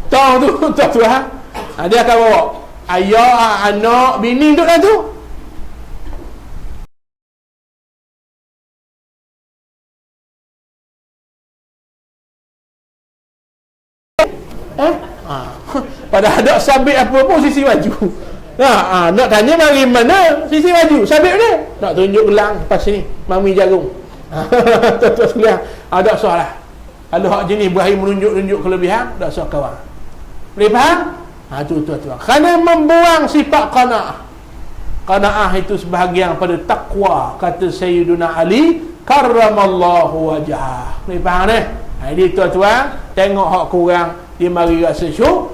Tong tu tuan-tuan. Dia akan bawa ayah, anak, bini duduk dalam tu. Padahal tak sabit apa pun sisi baju. Nak tanya mari mana sisi baju, sabit dia. Nak tunjuk gelang pas sini, mami jagung. Tuan-tuan sekalian, ada soalah. Kalau hak jenis berakhir menunjuk-nunjuk kelebihan, tak usah kawan. Boleh faham? Tu tuan-tuan. Kerana membuang sifat qanaah. Qanaah itu sebahagian pada takwa, kata Sayyiduna Ali karramallahu wajhah. Boleh faham ni? Jadi tuan-tuan, tengok hak kurang, dia mari rasa syukur.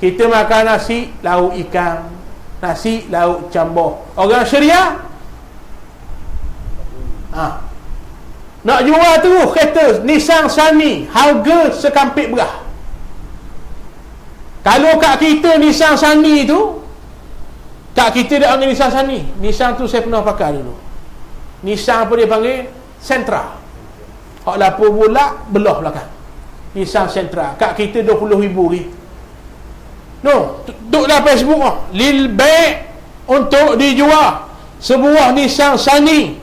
Kita makan nasi lauk ikan, nasi lauk cambah. Orang syariah nak jual tu kereta Nissan Sunny, harga sekampit berah. Kalau kat kita Nissan Sunny tu, kat kita dah panggil Nissan Sunny. Nissan tu saya pernah pakai dulu. Nissan apa dia panggil? Sentra. Hak lapor bulat belah belakang. Nissan Sentra. Kat kita 20,000 ni. No, duduk dalam Facebook lil bai' untuk dijual sebuah Nissan Sunny.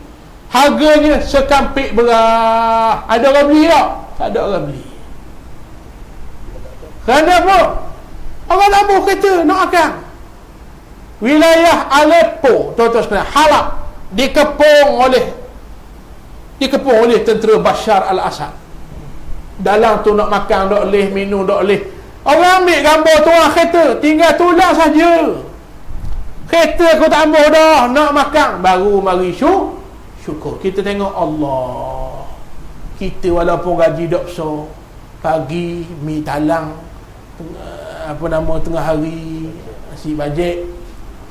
Harganya sekampit berah. Ada orang beli tak? Tak ada orang beli. Kerana apa? Orang tak mahu kereta nak akan. Wilayah Aleppo, tuan-tuan sekalian, Halab dikepung oleh tentera Bashar al-Assad. Dalam tu nak makan tak boleh, minum tak boleh. Orang ambil gambar tuan kereta, tinggal tulang saja. Kereta aku tak mahu dah, nak makan, baru mari syukur. Kita tengok Allah. Kita walaupun gaji tak besar, pagi mi talang, tengah hari nasi bajet.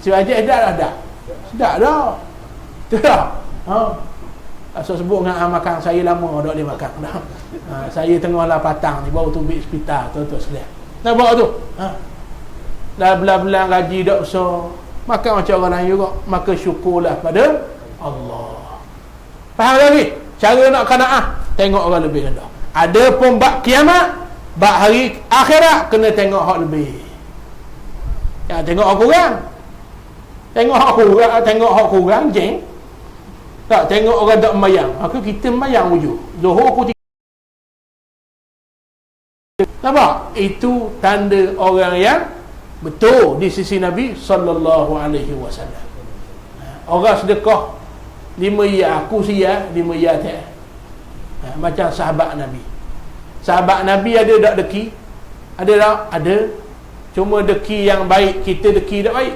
Nasi bajet dah. Sedap dah. Tak. Asal sebut dengan makan saya lama dak dia makan dah. Saya tengah lah patang ni baru tubik hospital tuan-tuan sekalian. Nampak tu? Dah belah-belah gaji dak besar. Makan macam orang lain juga. Maka syukurlah pada Allah. Faham lagi? Cara nak qanaah, tengok orang lebih rendah. Ada pun bab kiamat, bab hari akhirat, kena tengok hak lebih. Ya, tengok hak kurang. Tengok hak kurang, jeng. Tak, tengok orang tak membayang. Maka kita membayang wujud. Zuhur aku nampak? Itu tanda orang yang betul di sisi Nabi sallallahu alaihi wasallam. Orang sedekah 5 ya, aku sia 5 ya tak. Macam sahabat Nabi. Sahabat Nabi ada tak deki? Ada tak? Ada. Cuma deki yang baik, kita deki tak baik.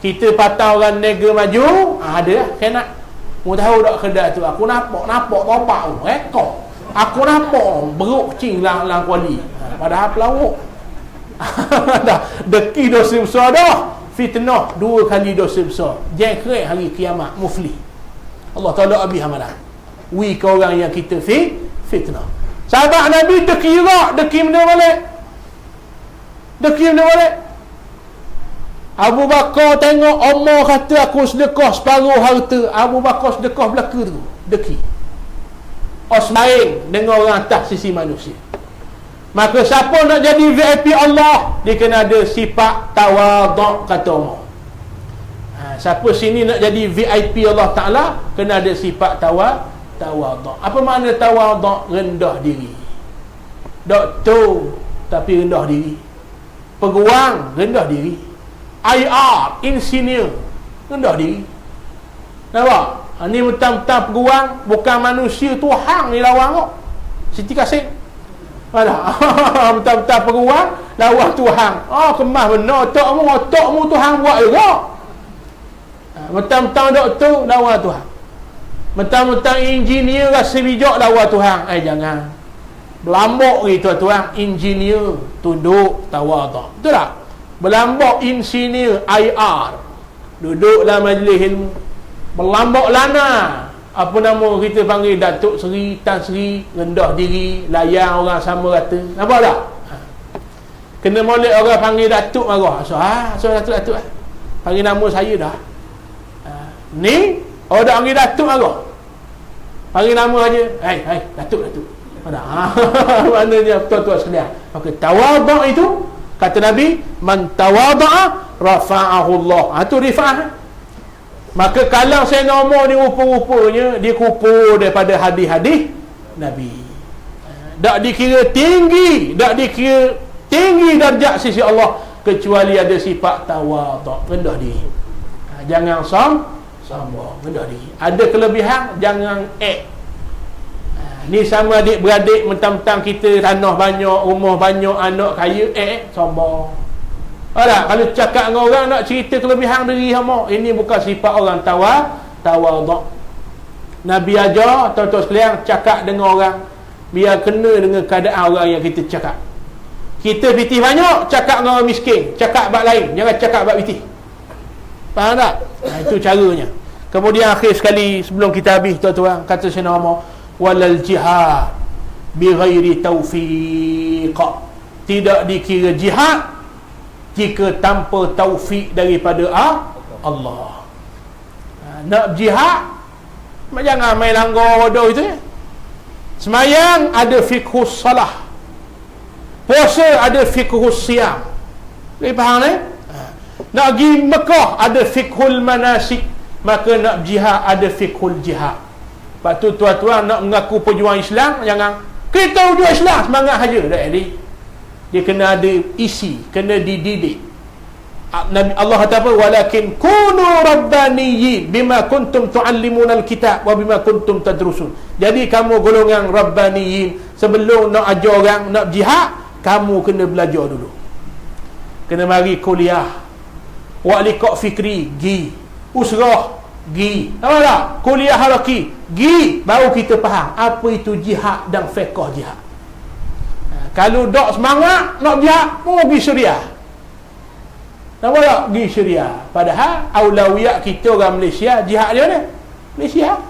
Kita patah orang nega maju, ada lah, kena. Mu tahu tak kedai tu, aku nampak topak tu, rekod. Aku nampak beruk cing lang kuali. Padahal pelawuk. Dah deki dosa besar dah. Fitnah 2 kali dosa besar. Jengkrek hari kiamat muflih. Allah Taala habis amalan. Wi ke orang yang kita fitnah. Sahabat Nabi deki benda balik. Abu Bakar tengok Umar kata aku sedekah separuh harta. Abu Bakar sedekah belaka tu, deki. Osmain dengan orang atas sisi manusia. Maka siapa nak jadi VIP Allah, dia kena ada sifat tawaduk, kata Umar. Siapa sini nak jadi VIP Allah Ta'ala, kena ada sifat tawaduk. Apa makna tawaduk? Rendah diri. Doktor tapi rendah diri. Peguam rendah diri. IR, insinyur, rendah diri. Nampak? Ni mentang-mentang peguam, bukan manusia, Tuhan ni lawan kok. Siti Kasih. Mentang-mentang peguam, lawan Tuhan. Kemas benar otakmu Tuhan buat juga. Mentang-mentang doktor, lawan Tuhan. Mentang-mentang engineer rasa bijak, lawan Tuhan. Jangan. Berlambak ni tuan-tuan, engineer tunduk tawaduk. Betul tak? Berlambak engineer IR duduk dalam majlis ilmu. Berlambak lana, apa nama kita panggil, Datuk Seri, Tan Seri, rendah diri, layan orang sama rata. Nampak tak? Kena molek orang panggil Datuk marah. So Datuk panggil nama saya dah. Ni orang dah panggil Datuk marah. Panggil nama aja. Hai Datuk. Maknanya tuan-tuan sekalian, maka tawaduk itu, kata Nabi, man tawada'a rafa'ahu Allah. Itu rifa'ah. Maka kalau saya nombor ni rupa-rupanya dia kupur daripada hadis-hadis Nabi. Tak dikira tinggi darjat sisi Allah, kecuali ada sifat tawaduk, rendah diri. Jangan sombong, rendah diri. Ada kelebihan, jangan ni sama adik-beradik, mentang-mentang kita tanah banyak, rumah banyak, anak kaya, sombong. Kalau cakap dengan orang nak cerita kelebihan diri hama, ini bukan sifat orang tawaduk. Nabi ajar tuan-tuan sekalian, cakap dengan orang biar kena dengan keadaan orang yang kita cakap. Kita pitih banyak, cakap dengan orang miskin, cakap bab lain, jangan cakap bab pitih. Faham tak? Itu caranya. Kemudian akhir sekali sebelum kita habis, tuan-tuan, kata Sayyidina Umar, walal jihad bi ghairi taufiq. Tidak dikira jihad jika tanpa taufik daripada Allah. Nak jihad, jangan main langgar bodoh itu. Semayang ada fiqhus salah, puasa ada fiqhus siam. Boleh faham ni? Nak pergi Mekah ada fiqhul manasik, maka nak jihad ada fiqhul jihad. Lepas tu tuan-tuan nak mengaku pejuang Islam, jangan kita pejuang Islam semangat saja. Tak ada. Dia kena ada isi, kena dididik. Nabi Allah kata apa? Walakin kunu rabbaniyyin bima kuntum tuallimuna alkitab wa bima kuntum tadrusun. Jadi kamu golongan rabbaniyyin, sebelum nak ajar orang nak jihad, kamu kena belajar dulu. Kena mari kuliah. Wa liqa fikri, gi. Usrah, gi. Nampak tak? Kuliah haraki, gi, baru kita faham apa itu jihad dan fiqh jihad. Kalau dok semangat nak jihad, mau pergi Syariah. Nampak tak? Pergi Syariah. Padahal aulawiyat kita orang Malaysia, jihad dia ni Malaysia.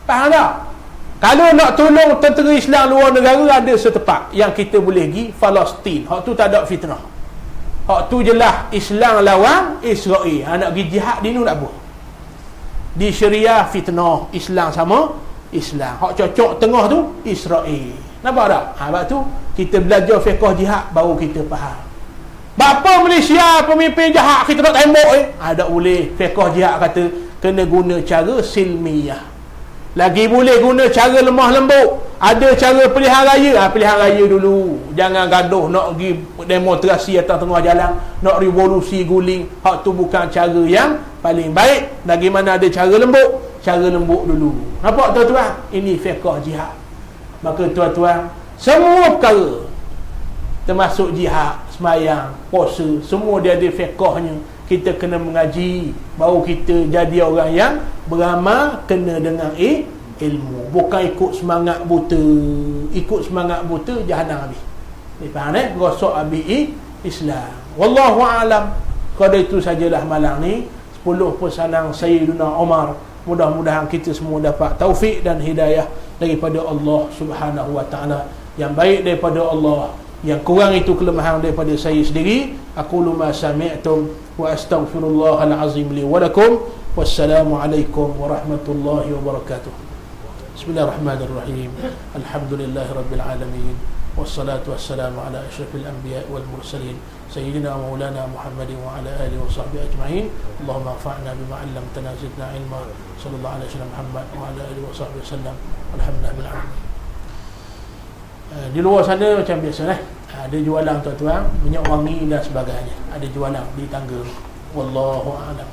Faham tak? Kalau nak tolong tentera Islam luar negara, ada setempat yang kita boleh pergi, Palestin. Hak tu tak ada fitnah. Hak tu jelas Islam lawan Israel. Nak pergi jihad di ni tak apa. Di Syariah fitnah, Islam sama Islam. Hak cocok tengah tu Israel. Nampak tak? Sebab tu kita belajar fiqh jihad, baru kita faham. Bapa Malaysia pemimpin jahat kita nak tembok tak boleh. Fiqh jihad kata kena guna cara silmiyah. Lagi boleh guna cara lemah lembut. Ada cara pilihan raya, pilihan raya dulu. Jangan gaduh nak pergi demonstrasi atas tengah jalan, nak revolusi guling. Hak tu bukan cara yang paling baik. Lagi mana ada cara lembut, cara lembut dulu. Nampak tuan-tuan? Ini fiqh jihad. Maka tuan-tuan, semua perkara termasuk jihad, semayang, puasa, semua dia ada fiqhnya. Kita kena mengaji, baru kita jadi orang yang beramal kena dengan ilmu. Bukan ikut semangat buta. Ikut semangat buta, jahanam habis. Ni faham rosak habis Islam. Wallahu a'lam. Kalau itu sajalah malam ni 10 pesanan Sayyidina Umar Mudah-mudahan kita semua dapat taufik dan hidayah daripada Allah Subhanahu wa taala. Yang baik daripada Allah, yang kurang itu kelemahan daripada saya sendiri. Aqulu ma sami'tum wa astaghfirullahal azim li wa lakum. Wassalamualaikum warahmatullahi wabarakatuh. Bismillahirrahmanirrahim. Alhamdulillahirabbil alamin. Wassalatu wassalamu ala asyrafil anbiya wal mursalin sayyidina maulana Muhammadin wa ala alihi wa sahbihi ajma'in. Allahumma anfa'na bima 'allamtana zidna ilma. Sallallahu alaihi wasallam Muhammad wa ala alihi wa sahbihi wasallam. Alhamdulillahil alamin. Di luar sana macam biasa ada jualan tuan-tuan, minyak wangi dan sebagainya. Ada jualan di tangga. Wallahu a'lam.